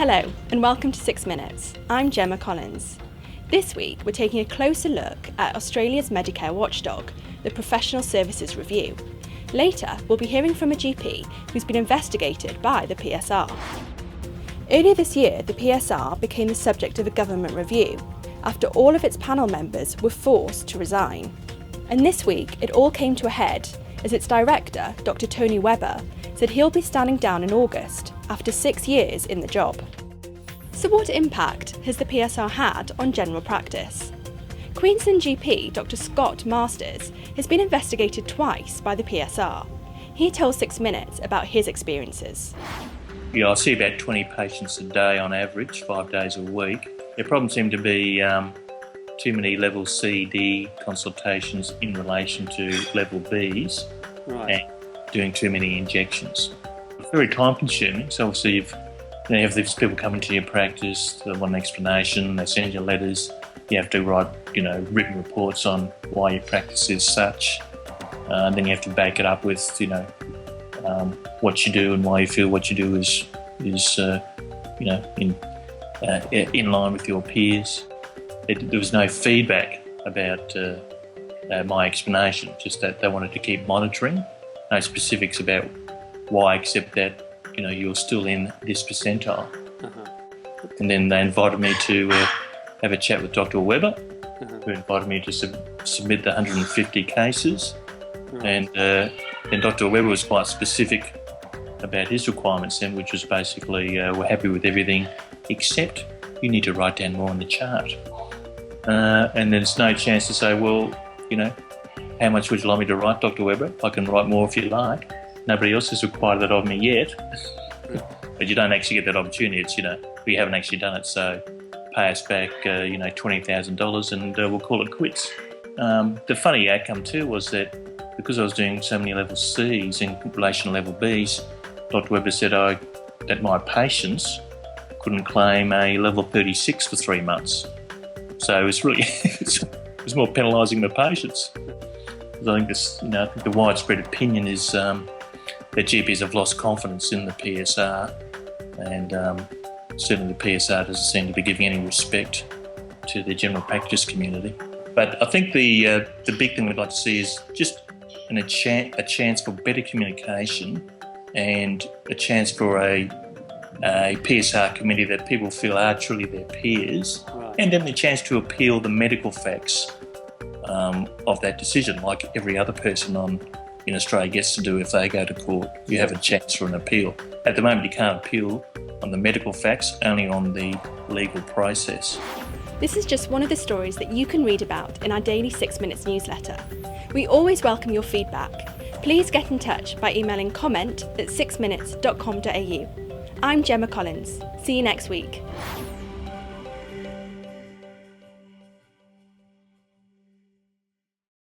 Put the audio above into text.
Hello and welcome to 6 Minutes. I'm Gemma Collins. This week we're taking a closer look at Australia's Medicare watchdog, the Professional Services Review. Later we'll be hearing from a GP who's been investigated by the PSR. Earlier this year the PSR became the subject of a government review after all of its panel members were forced to resign. And this week it all came to a head as its director, Dr. Tony Webber, said he'll be standing down in August after 6 years in the job. So what impact has the PSR had on general practice? Queensland GP Dr. Scott Masters has been investigated twice by the PSR. He tells 6 Minutes about his experiences. I see about 20 patients a day on average, 5 days a week. The problem seemed to be too many level C, D consultations in relation to level Bs, right, and doing too many injections. It's very time consuming, so obviously you have these people come into your practice, they want an explanation, they send you letters, you have to write written reports on why your practice is such, and then you have to back it up with what you do and why you feel what you do is in line with your peers. There was no feedback about my explanation, just that they wanted to keep monitoring. No specifics about why, except that you're still in this percentile. And then they invited me to have a chat with Dr. Webber, who invited me to submit the 150 cases. And then Dr. Webber was quite specific about his requirements then, which was basically we're happy with everything except you need to write down more on the chart. And there's no chance to say, well, how much would you like me to write, Dr. Webber? I can write more if you like. Nobody else has required that of me yet. But you don't actually get that opportunity. It's, we haven't actually done it, so pay us back, $20,000 and we'll call it quits. The funny outcome too was that because I was doing so many level Cs in relation to level Bs, Dr. Webber said that my patients couldn't claim a level 36 for 3 months. So it was really, it was more penalising the patients. I think the widespread opinion is that GPs have lost confidence in the PSR, and certainly the PSR doesn't seem to be giving any respect to the general practice community. But I think the big thing we'd like to see is just a chance for better communication and a chance for a PSR committee that people feel are truly their peers, right, and then the chance to appeal the medical facts of that decision, like every other person in Australia gets to do if they go to court. You have a chance for an appeal. At the moment you can't appeal on the medical facts, only on the legal process. This is just one of the stories that you can read about in our daily 6 Minutes newsletter. We always welcome your feedback. Please get in touch by emailing comment@6minutes.com.au. I'm Gemma Collins. See you next week.